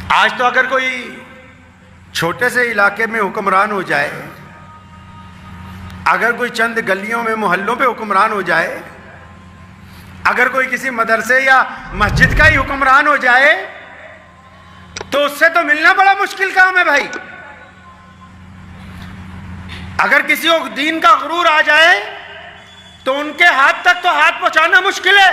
آج تو اگر کوئی چھوٹے سے علاقے میں حکمران ہو جائے، اگر کوئی چند گلیوں میں محلوں پہ حکمران ہو جائے، اگر کوئی کسی مدرسے یا مسجد کا ہی حکمران ہو جائے تو اس سے تو ملنا بڑا مشکل کام ہے بھائی۔ اگر کسی کو دین کا غرور آ جائے تو ان کے ہاتھ تک تو ہاتھ پہنچانا مشکل ہے۔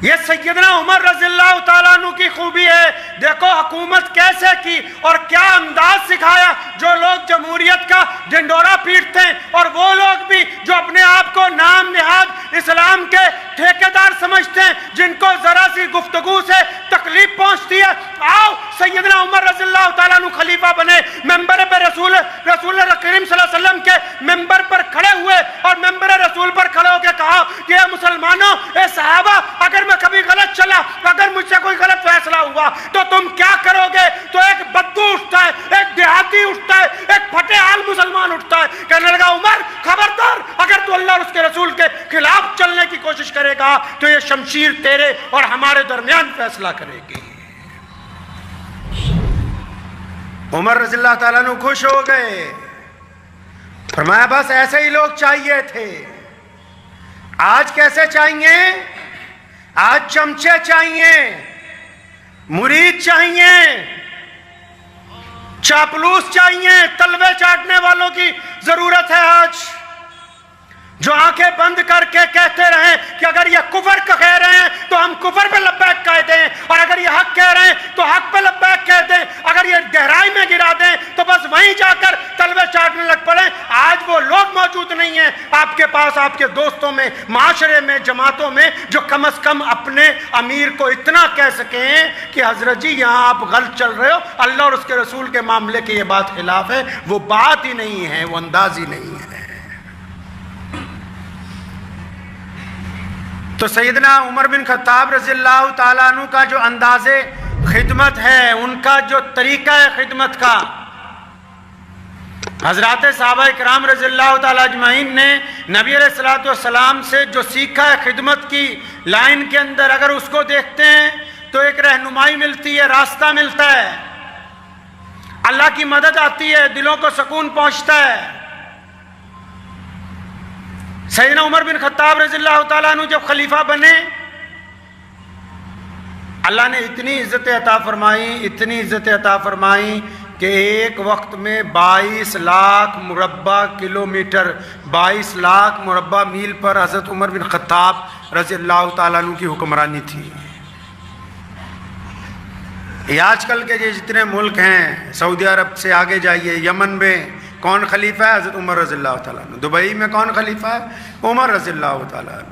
یہ سیدنا عمر رضی اللہ تعالیٰ عنہ کی خوبی ہے۔ دیکھو حکومت کیسے کی اور کیا انداز سکھایا۔ جو لوگ جمہوریت کا ڈنڈورا پیٹتے ہیں اور وہ لوگ بھی جو اپنے آپ کو نام نہاد اسلام کے ٹھیکیدار سمجھتے ہیں، جن کو ذرا سی گفتگو سے تکلیف پہنچتی ہے، آؤ سیدنا عمر رضی اللہ تعالیٰ عنہ خلیفہ بنے، ممبر پہ رسول کریم صلی اللہ علیہ وسلم کے ممبر پر کھڑے ہوئے اور ممبر رسول پر کھڑے ہو کے کہا کہ اے مسلمانوں، اے صحابہ، اگر میں کبھی غلط چلا، اگر مجھ سے کوئی غلط فیصلہ ہوا تو تم کیا کرو گے؟ تو ایک بدو اٹھتا ہے، ایک دیہاتی اٹھتا ہے، ایک پھٹے حال مسلمان اٹھتا ہے، کہنے لگا عمر خبردار، اگر تو اللہ اور اس کے رسول کے خلاف چلنے کی کوشش کرے گا تو یہ شمشیر تیرے اور ہمارے درمیان فیصلہ کرے گی۔ عمر رضی اللہ تعالیٰ عنہ خوش ہو گئے، فرمایا بس ایسے ہی لوگ چاہیے تھے۔ آج کیسے چاہیے؟ آج چمچے چاہیے، مرید چاہیے، چاپلوس چاہیے، تلوے چاٹنے والوں کی ضرورت ہے آج، جو آنکھیں بند کر کے کہتے رہیں کہ اگر یہ کفر کہہ رہے ہیں تو ہم کفر پہ لبیک کہہ دیں، اور اگر یہ حق کہہ رہے ہیں تو حق پہ لبیک کہہ دیں، اگر یہ گہرائی میں گرا دیں تو بس وہیں جا کر تلوے چاٹنے لگ پڑیں۔ آج وہ لوگ موجود نہیں ہیں آپ کے پاس، آپ کے دوستوں میں، معاشرے میں، جماعتوں میں، جو کم از کم اپنے امیر کو اتنا کہہ سکیں کہ حضرت جی یہاں آپ غلط چل رہے ہو، اللہ اور اس کے رسول کے معاملے کی یہ بات خلاف ہے۔ وہ بات ہی نہیں ہے، وہ انداز ہی نہیں ہے۔ تو سیدنا عمر بن خطاب رضی اللہ تعالیٰ عنہ کا جو انداز خدمت ہے، ان کا جو طریقہ ہے خدمت کا، حضرات صحابہ کرام رضی اللہ تعالیٰ اجمعین نے نبی علیہ الصلوۃ والسلام سے جو سیکھا ہے خدمت کی لائن کے اندر، اگر اس کو دیکھتے ہیں تو ایک رہنمائی ملتی ہے، راستہ ملتا ہے، اللہ کی مدد آتی ہے، دلوں کو سکون پہنچتا ہے۔ سیدنا عمر بن خطاب رضی اللہ تعالیٰ عنہ جب خلیفہ بنے، اللہ نے اتنی عزت عطا فرمائی، اتنی عزت عطا فرمائی کہ ایک وقت میں 22 لاکھ مربع کلومیٹر، 22 لاکھ مربع میل پر حضرت عمر بن خطاب رضی اللہ تعالیٰ عنہ کی حکمرانی تھی۔ یہ آج کل کے جتنے ملک ہیں، سعودی عرب سے آگے جائیے، یمن میں کون خلیفہ ہے؟ حضرت عمر رضی اللہ تعالیٰ عنہ۔ دبئی میں کون خلیفہ ہے؟ عمر رضی اللہ تعالیٰ عنہ۔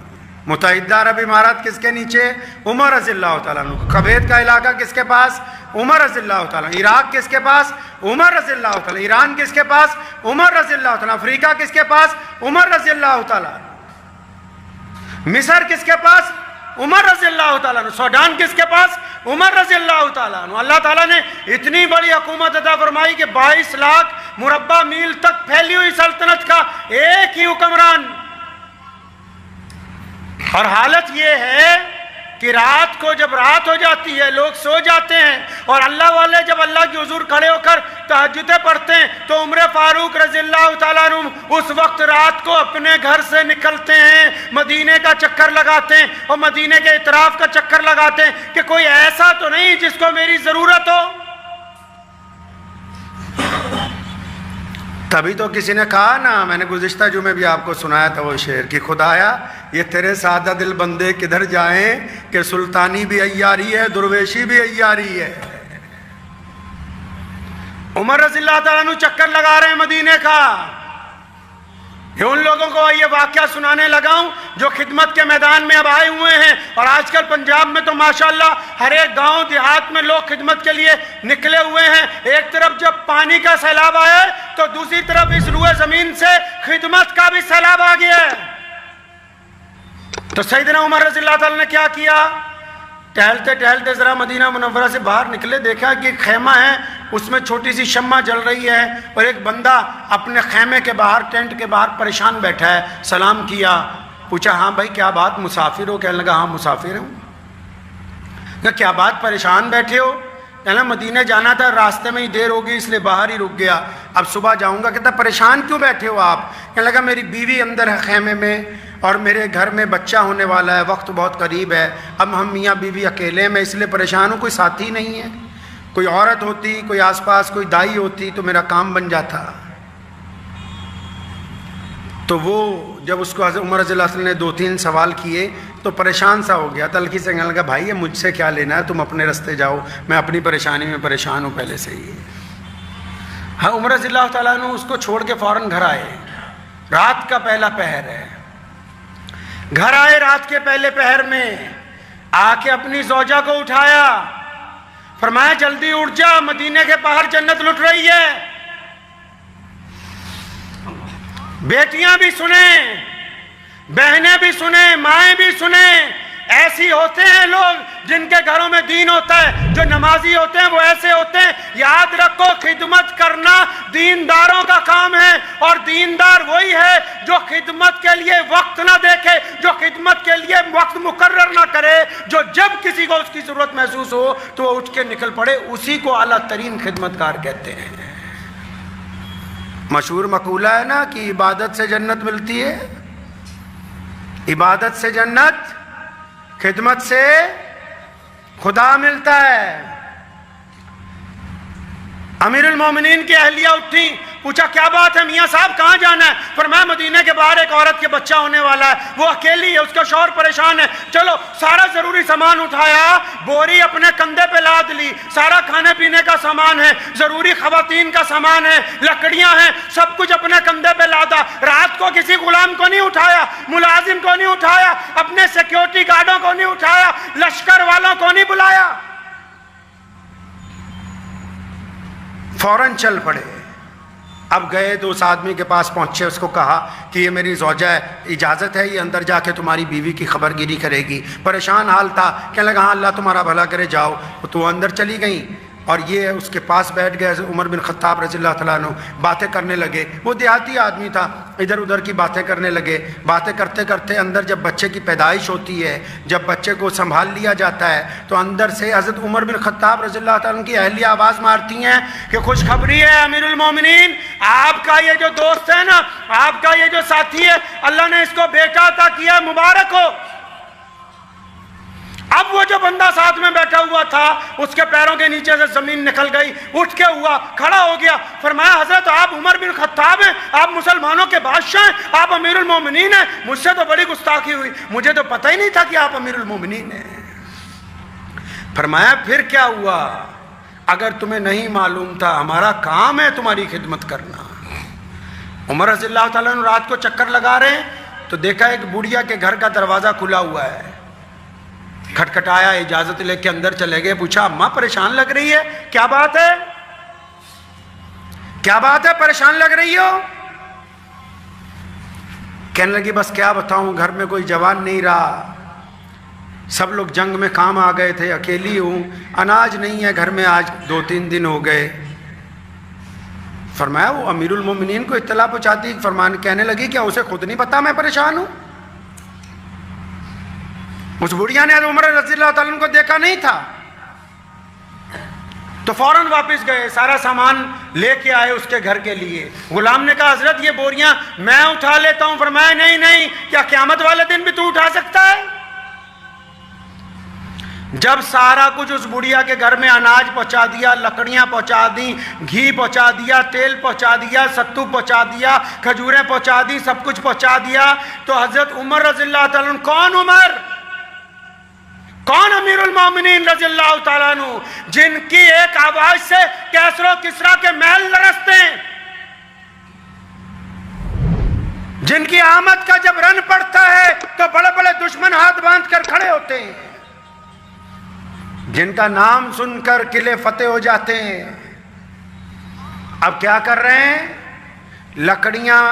متحدہ عرب امارات کس کے نیچے؟ عمر رضی اللہ تعالیٰ عنہ۔ کویت کا علاقہ کس کے پاس؟ عمر رضی اللہ تعالیٰ عنہ۔ عراق کس کے پاس؟ عمر رضی اللہ تعالیٰ عنہ۔ ایران کس کے پاس؟ عمر رضی اللہ تعالیٰ عنہ۔ افریقہ کس کے پاس؟ عمر رضی اللہ تعالیٰ عنہ۔ مصر کس کے پاس؟ عمر رضی اللہ تعالیٰ عنہ۔ سوڈان کس کے پاس؟ عمر رضی اللہ تعالیٰ عنہ۔ اللہ تعالیٰ نے اتنی بڑی حکومت عطا فرمائی کہ 22 لاکھ مربع میل تک پھیلی ہوئی سلطنت کا ایک ہی حکمران۔ اور حالت یہ ہے کہ رات کو جب رات ہو جاتی ہے، لوگ سو جاتے ہیں، اور اللہ والے جب اللہ کے حضور کھڑے ہو کر تہجدیں پڑھتے ہیں تو عمر فاروق رضی اللہ تعالیٰ عنہ اس وقت رات کو اپنے گھر سے نکلتے ہیں، مدینے کا چکر لگاتے ہیں، اور مدینے کے اطراف کا چکر لگاتے ہیں کہ کوئی ایسا تو نہیں جس کو میری ضرورت ہو۔ تبھی تو کسی نے کہا نا، میں نے گزشتہ جمعے بھی آپ کو سنایا تھا وہ شعر کہ خدایا یہ تیرے سادہ دل بندے کدھر جائیں کہ سلطانی بھی عیاری ہے، درویشی بھی عیاری ہے۔ عمر رضی اللہ تعالیٰ عنہ چکر لگا رہے ہیں مدینے کا۔ یہ ان لوگوں کو یہ واقعہ سنانے لگا ہوں جو خدمت کے میدان میں اب آئے ہوئے ہیں، اور آج کل پنجاب میں تو ماشاءاللہ ہر ایک گاؤں دیہات میں لوگ خدمت کے لیے نکلے ہوئے ہیں۔ ایک طرف جب پانی کا سیلاب آیا ہے تو دوسری طرف اس روئے زمین سے خدمت کا بھی سیلاب آ گیا ہے۔ تو سیدنا عمر رضی اللہ تعالیٰ نے کیا کیا؟ ٹہلتے ٹہلتے ذرا مدینہ منورہ سے باہر نکلے، دیکھا کہ ایک خیمہ ہے، اس میں چھوٹی سی شمع جل رہی ہے، اور ایک بندہ اپنے خیمے کے باہر، ٹینٹ کے باہر پریشان بیٹھا ہے۔ سلام کیا، پوچھا ہاں بھائی کیا بات، مسافر ہو؟ کہنے لگا ہاں مسافر ہوں۔ کہ کیا بات پریشان بیٹھے ہو؟ کہنا مدینے جانا تھا، راستے میں ہی دیر ہو گئی اس لیے باہر ہی رک گیا، اب صبح جاؤں گا۔ کہتا پریشان کیوں بیٹھے ہو آپ؟ کہنے لگا میری بیوی اندر ہے خیمے میں اور میرے گھر میں بچہ ہونے والا ہے، وقت بہت قریب ہے، اب ہم میاں بیوی اکیلے میں اس لیے پریشان ہوں، کوئی ساتھی نہیں ہے، کوئی عورت ہوتی، کوئی آس پاس کوئی دائی ہوتی تو میرا کام بن جاتا۔ تو وہ جب اس کو حضرت عمر رضی اللہ عنہ نے 2-3 سوال کیے تو پریشان سا ہو گیا، تلخی سے کہنے لگا بھائی یہ مجھ سے کیا لینا ہے، تم اپنے راستے جاؤ، میں اپنی پریشانی میں پریشان ہوں پہلے سے ہی۔ ہاں عمر رضی اللہ تعالیٰ عنہ اس کو چھوڑ کے فوراً گھر آئے، رات کا پہلا پہر ہے، گھر آئے رات کے پہلے پہر میں، آ کے اپنی زوجہ کو اٹھایا، فرمایا جلدی اٹھ جا، مدینے کے باہر جنت لٹ رہی ہے۔ بیٹیاں بھی سنیں، بہنیں بھی سنیں، مائیں بھی سنیں، ایسی ہوتے ہیں لوگ جن کے گھروں میں دین ہوتا ہے، جو نمازی ہوتے ہیں وہ ایسے ہوتے ہیں۔ یاد رکھو خدمت کرنا دینداروں کا کام ہے، اور دیندار وہی ہے جو خدمت کے لیے وقت نہ دیکھے، جو خدمت کے لیے وقت مقرر نہ کرے، جو جب کسی کو اس کی ضرورت محسوس ہو تو وہ اٹھ کے نکل پڑے، اسی کو اعلیٰ ترین خدمتگار کہتے ہیں۔ مشہور مقولہ ہے نا کہ عبادت سے جنت ملتی ہے، عبادت سے جنت، خدمت سے خدا ملتا ہے۔ امیر المومنین کی اہلیہ اٹھی، پوچھا کیا بات ہے میاں صاحب کہاں جانا ہے؟ فرمایا مدینے کے باہر ایک عورت کے بچہ ہونے والا ہے، وہ اکیلی ہے، اس کا شوہر پریشان ہے، چلو سارا ضروری سامان اٹھایا، بوری اپنے کندھے پہ لاد لی، سارا کھانے پینے کا سامان ہے، ضروری خواتین کا سامان ہے، لکڑیاں ہیں، سب کچھ اپنے کندھے پہ لادا۔ رات کو کسی غلام کو نہیں اٹھایا، ملازم کو نہیں اٹھایا، اپنے سیکیورٹی گارڈوں کو نہیں اٹھایا، لشکر والوں کو نہیں بلایا، فوراً چل پڑے۔ اب گئے تو اس آدمی کے پاس پہنچے، اس کو کہا کہ یہ میری زوجہ ہے، اجازت ہے یہ اندر جا کے تمہاری بیوی کی خبر گیری کرے گی؟ پریشان حال تھا، کہنے لگا ہاں اللہ تمہارا بھلا کرے جاؤ۔ تو اندر چلی گئیں اور یہ اس کے پاس بیٹھ گئے، عمر بن خطاب رضی اللہ تعالیٰ عنہ باتیں کرنے لگے۔ وہ دیہاتی آدمی تھا، ادھر ادھر کی باتیں کرنے لگے، باتیں کرتے کرتے اندر جب بچے کی پیدائش ہوتی ہے، جب بچے کو سنبھال لیا جاتا ہے تو اندر سے حضرت عمر بن خطاب رضی اللہ تعالیٰ عنہ کی اہلیہ آواز مارتی ہیں کہ خوشخبری ہے امیر المومنین، آپ کا یہ جو دوست ہے نا، آپ کا یہ جو ساتھی ہے، اللہ نے اس کو بیٹا عطا کیا، مبارک ہو۔ اب وہ جو بندہ ساتھ میں بیٹھا ہوا تھا اس کے پیروں کے نیچے سے زمین نکل گئی، اٹھ کے ہوا، کھڑا ہو گیا، فرمایا حضرت آپ عمر بن خطاب ہیں، آپ مسلمانوں کے بادشاہ ہیں، آپ امیر المومنین ہیں، مجھ سے تو بڑی گستاخی ہوئی، مجھے تو پتہ ہی نہیں تھا کہ آپ امیر المومنین ہیں۔ فرمایا پھر کیا ہوا؟ اگر تمہیں نہیں معلوم تھا، ہمارا کام ہے تمہاری خدمت کرنا۔ عمر رضی اللہ تعالیٰ عنہ رات کو چکر لگا رہے ہیں تو دیکھا ایک بڑھیا کے گھر کا دروازہ کھلا ہوا ہے، کھٹکھٹایا، اجازت لے کے اندر چلے گئے، پوچھا اماں پریشان لگ رہی ہے، کیا بات ہے؟ کیا بات ہے پریشان لگ رہی ہو؟ کہنے لگی بس کیا بتاؤں، گھر میں کوئی جوان نہیں رہا، سب لوگ جنگ میں کام آ گئے تھے، اکیلی ہوں، اناج نہیں ہے گھر میں، آج 2-3 دن ہو گئے۔ فرمایا وہ امیر المومنین کو اطلاع پہنچاتی، فرمان کہنے لگی کیا اسے خود نہیں پتا میں پریشان ہوں؟ اس بڑھیا نے عمر رضی اللہ تعالیٰ عنہ کو دیکھا نہیں تھا، تو فوراً واپس گئے، سارا سامان لے کے آئے اس کے گھر کے لیے۔ غلام نے کہا حضرت یہ بوریاں میں اٹھا لیتا ہوں۔ فرمایا نہیں نہیں، کیا قیامت والے دن بھی تو اٹھا سکتا ہے؟ جب سارا کچھ اس بڑھیا کے گھر میں اناج پہنچا دیا، لکڑیاں پہنچا دی، گھی پہنچا دیا، تیل پہنچا دیا، ستو پہنچا دیا، کھجوریں پہنچا دی، سب کچھ پہنچا دیا، تو حضرت عمر رضی اللہ تعالیٰ عنہ، کون عمر؟ کون امیر المومنین رضی اللہ تعالیٰ عنہ، جن کی ایک آواز سے کیسر و کسریٰ کے محل لرزتے ہیں، جن کی آمد کا جب رن پڑتا ہے تو بڑے بڑے دشمن ہاتھ باندھ کر کھڑے ہوتے ہیں، جن کا نام سن کر قلعے فتح ہو جاتے ہیں۔ اب کیا کر رہے ہیں؟ لکڑیاں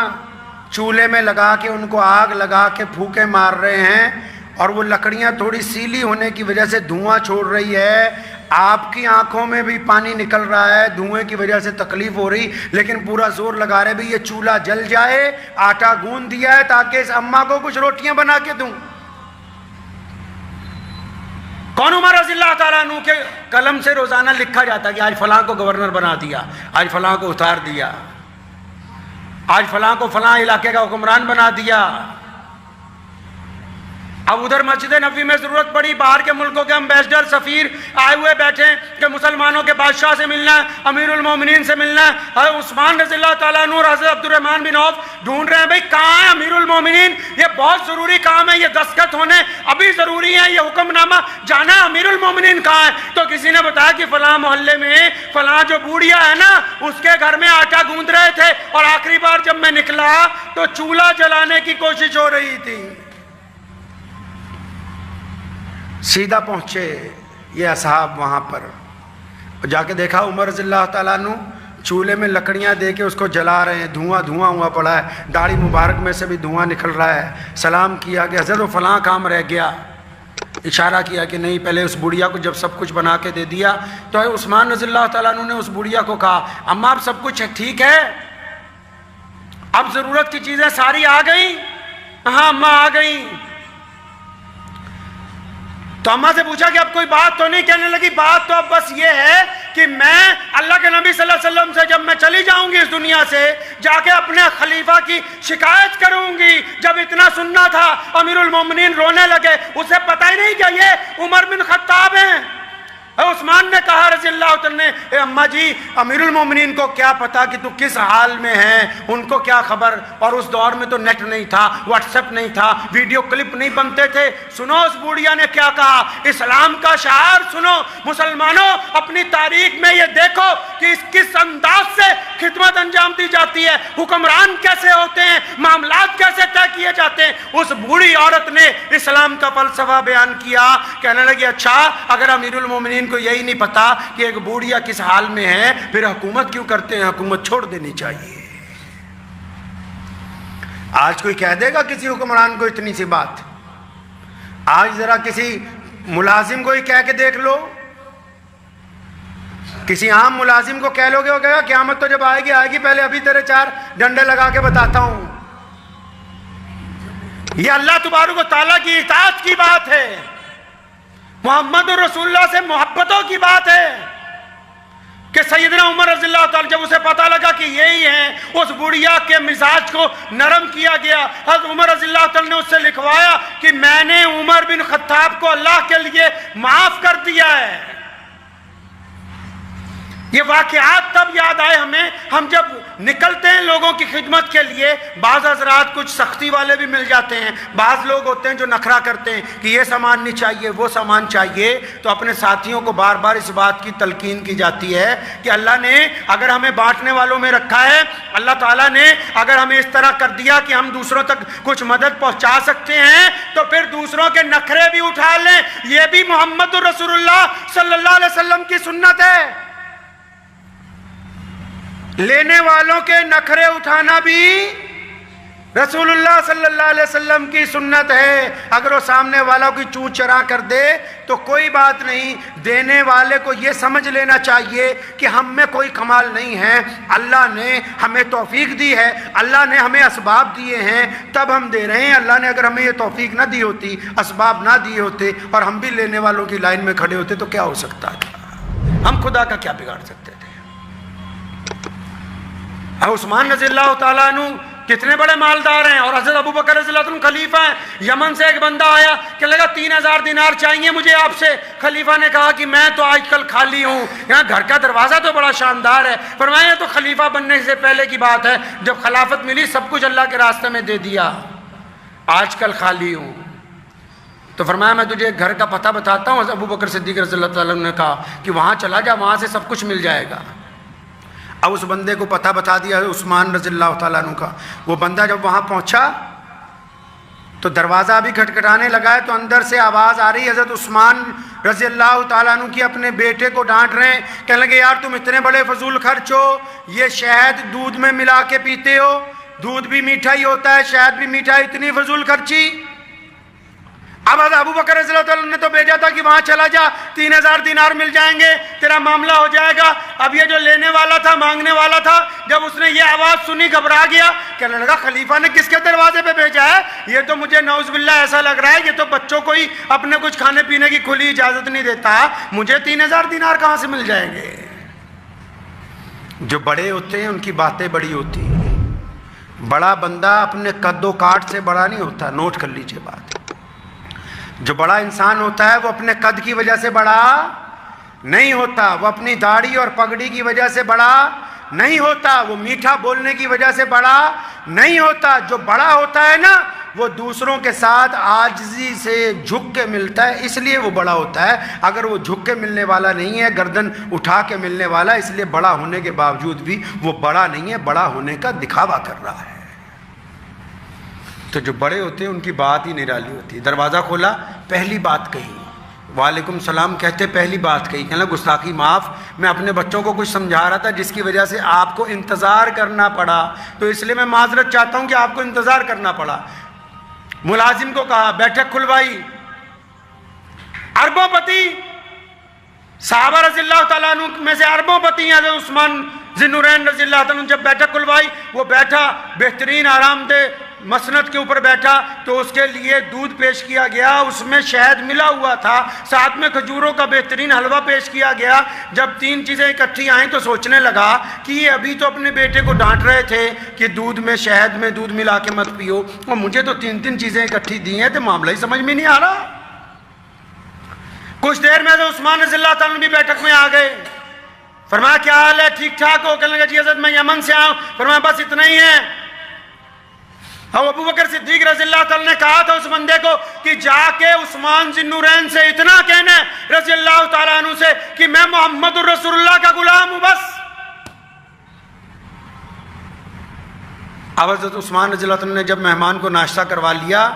چولہے میں لگا کے ان کو آگ لگا کے پھونکے مار رہے ہیں، اور وہ لکڑیاں تھوڑی سیلی ہونے کی وجہ سے دھواں چھوڑ رہی ہے، آپ کی آنکھوں میں بھی پانی نکل رہا ہے، دھوئیں کی وجہ سے تکلیف ہو رہی، لیکن پورا زور لگا رہے بھی یہ چولہا جل جائے، آٹا گوندھ دیا ہے تاکہ اس اماں کو کچھ روٹیاں بنا کے دوں۔ کون عمر رضی اللہ تعالیٰ عنہ کے قلم سے روزانہ لکھا جاتا کہ آج فلاں کو گورنر بنا دیا، آج فلاں کو اتار دیا، آج فلاں کو فلاں علاقے کا حکمران بنا دیا. اب ادھر مسجد نبوی میں ضرورت پڑی، باہر کے ملکوں کے امبیسڈر سفیر آئے ہوئے بیٹھے کہ مسلمانوں کے بادشاہ سے ملنا ہے، امیر المومنین سے ملنا ہے. حضرت عثمان رضی اللہ تعالیٰ عنہ اور حضرت عبد الرحمن بن عوف ڈھونڈ رہے ہیں بھئی کہاں ہے امیر المومنین، یہ بہت ضروری کام ہے، یہ دستخط ہونے ابھی ضروری ہے، یہ حکم نامہ جانا ہے، امیر المومنین کہاں ہے؟ تو کسی نے بتایا کہ فلاں محلے میں فلاں جو بوڑھیا ہے نا اس کے گھر میں آٹا گوندھ رہے تھے اور آخری بار جب میں نکلا تو چولہا جلانے کی کوشش ہو رہی تھی. سیدھا پہنچے یہ اصحاب وہاں پر، جا کے دیکھا عمر رضی اللہ تعالیٰ عنہ چولہے میں لکڑیاں دے کے اس کو جلا رہے ہیں، دھواں ہوا پڑا ہے، داڑھی مبارک میں سے بھی دھواں نکل رہا ہے. سلام کیا کہ حضرت وہ فلاں کام رہ گیا، اشارہ کیا کہ نہیں. پہلے اس بڑھیا کو جب سب کچھ بنا کے دے دیا تو عثمان رضی اللہ تعالیٰ عنہ نے اس بڑھیا کو کہا اماں اب سب کچھ ٹھیک ہے، اب ضرورت کی چیزیں ساری آ گئیں؟ ہاں اماں آ گئیں. تو اماں سے پوچھا کہ اب کوئی بات تو نہیں؟ کہنے لگی بات تو اب بس یہ ہے کہ میں اللہ کے نبی صلی اللہ علیہ وسلم سے جب میں چلی جاؤں گی اس دنیا سے جا کے اپنے خلیفہ کی شکایت کروں گی. جب اتنا سننا تھا امیر المومنین رونے لگے، اسے پتہ ہی نہیں کہ یہ عمر بن خطاب ہیں. عثمان نے کہا رضی اللہ عنہ اے اماں جی امیر المومنین کو کیا پتا کہ تو کس حال میں ہیں، ان کو کیا خبر. اور اس دور میں تو نیٹ نہیں تھا، واٹس ایپ نہیں تھا، ویڈیو کلپ نہیں بنتے تھے. سنو اس بوڑھیا نے کیا کہا، اسلام کا شعار سنو. مسلمانوں اپنی تاریخ میں یہ دیکھو کہ کس انداز سے خدمت انجام دی جاتی ہے، حکمران کیسے ہوتے ہیں، معاملات کیسے طے کیے جاتے ہیں. اس بوڑھی عورت نے اسلام کا فلسفہ بیان کیا. کہنے لگی اچھا اگر امیر المومنین کو یہی نہیں پتا کہ ایک بوڑھیا کس حال میں ہے پھر حکومت کیوں کرتے ہیں، حکومت چھوڑ دینی چاہیے. آج کوئی کہہ دے گا کسی حکمران کو اتنی سی بات؟ آج ذرا کسی ملازم کو ہی کہہ کے دیکھ لو، کسی عام ملازم کو کہہ لو گے وہ کہے گا قیامت تو جب آئے گی پہلے ابھی تیرے 4 ڈنڈے لگا کے بتاتا ہوں. یہ اللہ تبارک و تعالیٰ کی اطاعت کی بات ہے، محمد رسول اللہ سے محبتوں کی بات ہے کہ سیدنا عمر رضی اللہ تعالیٰ جب اسے پتا لگا کہ یہی ہیں، اس بڑھیا کے مزاج کو نرم کیا گیا. حضرت عمر رضی اللہ تعالیٰ نے اس سے لکھوایا کہ میں نے عمر بن خطاب کو اللہ کے لیے معاف کر دیا ہے. یہ واقعات تب یاد آئے ہمیں، ہم جب نکلتے ہیں لوگوں کی خدمت کے لیے. بعض حضرات کچھ سختی والے بھی مل جاتے ہیں، بعض لوگ ہوتے ہیں جو نخرہ کرتے ہیں کہ یہ سامان نہیں چاہیے وہ سامان چاہیے. تو اپنے ساتھیوں کو بار بار اس بات کی تلقین کی جاتی ہے کہ اللہ نے اگر ہمیں بانٹنے والوں میں رکھا ہے، اللہ تعالیٰ نے اگر ہمیں اس طرح کر دیا کہ ہم دوسروں تک کچھ مدد پہنچا سکتے ہیں تو پھر دوسروں کے نخرے بھی اٹھا لیں. یہ بھی محمد رسول اللہ صلی اللہ علیہ وسلم کی سنت ہے. لینے والوں کے نخرے اٹھانا بھی رسول اللہ صلی اللہ علیہ وسلم کی سنت ہے. اگر وہ سامنے والا کوئی چون چرا کر دے تو کوئی بات نہیں، دینے والے کو یہ سمجھ لینا چاہیے کہ ہم میں کوئی کمال نہیں ہے، اللہ نے ہمیں توفیق دی ہے، اللہ نے ہمیں اسباب دیے ہیں تب ہم دے رہے ہیں. اللہ نے اگر ہمیں یہ توفیق نہ دی ہوتی، اسباب نہ دیے ہوتے اور ہم بھی لینے والوں کی لائن میں کھڑے ہوتے تو کیا ہو سکتا تھا؟ ہم خدا کا کیا بگاڑ سکتے تھے؟ عثمان رضی اللہ تعالیٰ عنہ کتنے بڑے مالدار ہیں اور حضرت ابو بکر رضی اللہ عنہ خلیفہ ہیں. یمن سے ایک بندہ آیا کہ لگا 3000 دینار چاہیے مجھے آپ سے. خلیفہ نے کہا کہ میں تو آج کل خالی ہوں، یہاں گھر کا دروازہ تو بڑا شاندار ہے. فرمایا تو خلیفہ بننے سے پہلے کی بات ہے، جب خلافت ملی سب کچھ اللہ کے راستے میں دے دیا، آج کل خالی ہوں. تو فرمایا میں تجھے ایک گھر کا پتہ بتاتا ہوں. ابو بکر صدیق رضی اللہ تعالیٰ عنہ نے کہا کہ وہاں چلا جا، وہاں سے سب کچھ مل جائے گا. اب اس بندے کو پتہ بتا دیا عثمان رضی اللہ تعالیٰ عنہ کا. وہ بندہ جب وہاں پہنچا تو دروازہ بھی کھٹکھٹانے لگا ہے تو اندر سے آواز آ رہی. حضرت عثمان رضی اللہ تعالیٰ عنہ کی اپنے بیٹے کو ڈانٹ رہے ہیں، کہنے لگے یار تم اتنے بڑے فضول خرچ ہو، یہ شہد دودھ میں ملا کے پیتے ہو، دودھ بھی میٹھا ہی ہوتا ہے، شہد بھی میٹھا ہے، اتنی فضول خرچی. اب حضرت ابو بکر رضی اللہ عنہ نے تو بھیجا تھا کہ وہاں چلا جا، 3000 دینار مل جائیں گے، تیرا معاملہ ہو جائے گا۔ اب یہ جو لینے والا تھا، مانگنے والا تھا، جب اس نے یہ آواز سنی گھبرا گیا، کہنے لگا خلیفہ نے کس کے دروازے پہ بھیجا ہے؟ یہ تو مجھے نعوذ باللہ ایسا لگ رہا ہے یہ تو بچوں کو ہی اپنے کچھ کھانے پینے کی کھلی اجازت نہیں دیتا، مجھے 3000 دینار کہاں سے مل جائیں گے؟ جو بڑے ہوتے ہیں ان کی باتیں بڑی ہوتی ہیں۔ بڑا بندہ اپنے قد و کاٹ سے بڑا نہیں ہوتا، نوٹ کر لیجئے بات۔ جو بڑا انسان ہوتا ہے وہ اپنے قد کی وجہ سے بڑا نہیں ہوتا، وہ اپنی داڑھی اور پگڑی کی وجہ سے بڑا نہیں ہوتا، وہ میٹھا بولنے کی وجہ سے بڑا نہیں ہوتا۔ جو بڑا ہوتا ہے نا وہ دوسروں کے ساتھ عاجزی سے جھک کے ملتا ہے، اس لیے وہ بڑا ہوتا ہے۔ اگر وہ جھک کے ملنے والا نہیں ہے، گردن اٹھا کے ملنے والا، اس لیے بڑا ہونے کے باوجود بھی وہ بڑا نہیں ہے، بڑا ہونے کا دکھاوا کر رہا ہے۔ تو جو بڑے ہوتے ہیں ان کی بات ہی نرالی ہوتی ہے۔ دروازہ کھولا، پہلی بات کہی، وعلیکم السلام کہتے پہلی بات کہی، کہنا گستاخی معاف، میں اپنے بچوں کو کچھ سمجھا رہا تھا جس کی وجہ سے آپ کو انتظار کرنا پڑا، تو اس لیے میں معذرت چاہتا ہوں کہ آپ کو انتظار کرنا پڑا۔ ملازم کو کہا، بیٹھک کھلوائی، اربوں پتی صحابہ رضی اللہ تعالیٰ عنہ میں سے اربوں پتی حضرت عثمان ذی النورین رضی اللہ عنہ جب بیٹھک کھلوائی، وہ بیٹھا، بہترین آرام دہ مسند کے اوپر بیٹھا، تو اس کے لیے دودھ پیش کیا گیا، اس میں شہد ملا ہوا تھا، ساتھ میں کھجوروں کا بہترین حلوہ پیش کیا گیا۔ جب تین چیزیں اکٹھی آئیں تو سوچنے لگا کہ یہ ابھی تو اپنے بیٹے کو ڈانٹ رہے تھے کہ دودھ میں شہد میں دودھ ملا کے مت پیو، اور مجھے تو تین چیزیں اکٹھی دی ہیں، تو معاملہ ہی سمجھ میں نہیں آ رہا۔ کچھ دیر میں حضرت عثمان رضی اللہ تعالیٰ بھی بیٹھک میں آ گئے، فرمایا کیا حال ہے، ٹھیک ٹھاک ہو؟ کہنے لگا جی حضرت میں یمن سے آؤں۔ فرمایا بس اتنا ہی ہے۔ اور ابو بکر صدیق رضی اللہ تعالیٰ نے کہا تھا اس بندے کو کہ جا کے عثمان ذی النورین سے اتنا کہنا ہے رضی اللہ تعالیٰ عنہ سے کہ میں محمد الرسول اللہ کا غلام ہوں بس۔ اب حضرت عثمان رضی اللہ عنہ نے جب مہمان کو ناشتہ کروا لیا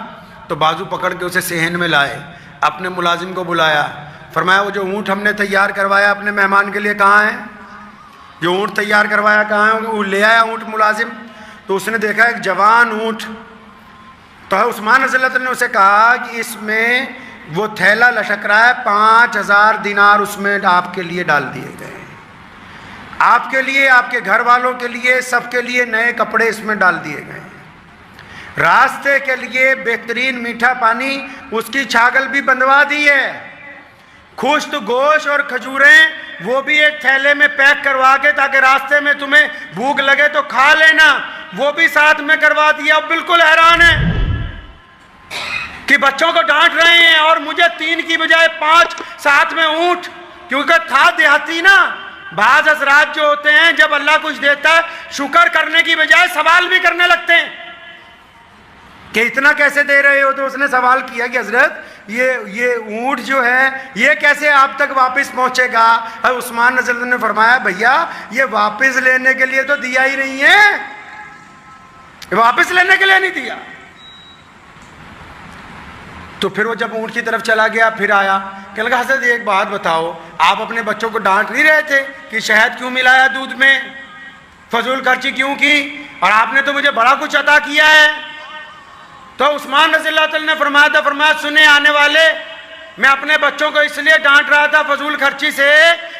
تو بازو پکڑ کے اسے صحن میں لائے، اپنے ملازم کو بلایا، فرمایا وہ جو اونٹ ہم نے تیار کروایا اپنے مہمان کے لیے کہاں ہے؟ جو اونٹ تیار کروایا کہاں ہے؟ وہ لے آیا اونٹ ملازم، تو اس نے دیکھا ایک جوان اونٹ، تو عثمان رضی اللہ عنہ نے اسے کہا کہ اس میں وہ تھیلا لٹک رہا ہے، 5000 دینار اس میں آپ کے لیے ڈال دیے گئے، آپ کے لیے، آپ کے گھر والوں کے لیے، سب کے لیے نئے کپڑے اس میں ڈال دیے گئے، راستے کے لیے بہترین میٹھا پانی، اس کی چھاگل بھی بندھوا دی ہے، خشک گوشت اور کھجوریں وہ بھی ایک تھیلے میں پیک کروا کے تاکہ راستے میں تمہیں بھوک لگے تو کھا لینا، وہ بھی ساتھ میں کروا دیا۔ اب بالکل حیران ہے کہ بچوں کو ڈانٹ رہے ہیں اور مجھے 3 کی بجائے 5 ساتھ میں اونٹ، کیونکہ تھا دیہاتی نا۔ بعض حضرات جو ہوتے ہیں جب اللہ کچھ دیتا ہے شکر کرنے کی بجائے سوال بھی کرنے لگتے ہیں کہ اتنا کیسے دے رہے ہو؟ تو اس نے سوال کیا کہ حضرت یہ اونٹ جو ہے یہ کیسے آپ تک واپس پہنچے گا؟ عثمان رضی اللہ عنہ نے فرمایا بھیا یہ واپس لینے کے لیے تو دیا ہی نہیں ہے، واپس لینے کے لیے نہیں دیا۔ تو پھر وہ جب اونٹ کی طرف چلا گیا پھر آیا، کہنے لگا حضرت ایک بات بتاؤ، آپ اپنے بچوں کو ڈانٹ نہیں رہے تھے کہ شہد کیوں ملایا دودھ میں، فضول خرچی کیوں کی، اور آپ نے تو مجھے بڑا کچھ عطا کیا ہے؟ تو عثمان رضی اللہ تعالیٰ نے فرمایا سنے آنے والے، میں اپنے بچوں کو اس لیے ڈانٹ رہا تھا فضول خرچی سے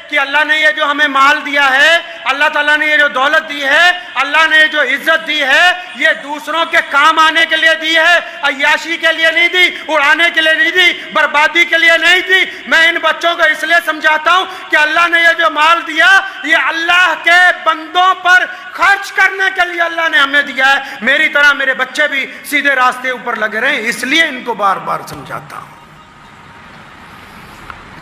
کہ اللہ نے یہ جو ہمیں مال دیا ہے، اللہ تعالیٰ نے یہ جو دولت دی ہے، اللہ نے یہ جو عزت دی ہے، یہ دوسروں کے کام آنے کے لیے دی ہے، عیاشی کے لیے نہیں دی، اڑانے کے لیے نہیں دی، بربادی کے لیے نہیں دی۔ میں ان بچوں کو اس لیے سمجھاتا ہوں کہ اللہ نے یہ جو مال دیا یہ اللہ کے بندوں پر خرچ کرنے کے لیے اللہ نے ہمیں دیا ہے، میری طرح میرے بچے بھی سیدھے راستے اوپر لگے رہے، اس لیے ان کو بار بار سمجھاتا ہوں۔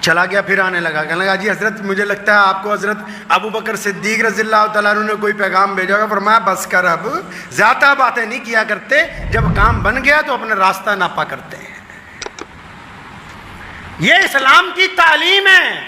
چلا گیا، پھر آنے لگا، کہنے لگا جی حضرت مجھے لگتا ہے آپ کو حضرت ابو بکر صدیق رضی اللہ تعالیٰ عنہ نے کوئی پیغام بھیجا ہوگا۔ فرمایا بس کر، اب زیادہ باتیں نہیں کیا کرتے، جب کام بن گیا تو اپنا راستہ ناپا کرتے ہیں۔ یہ اسلام کی تعلیم ہے۔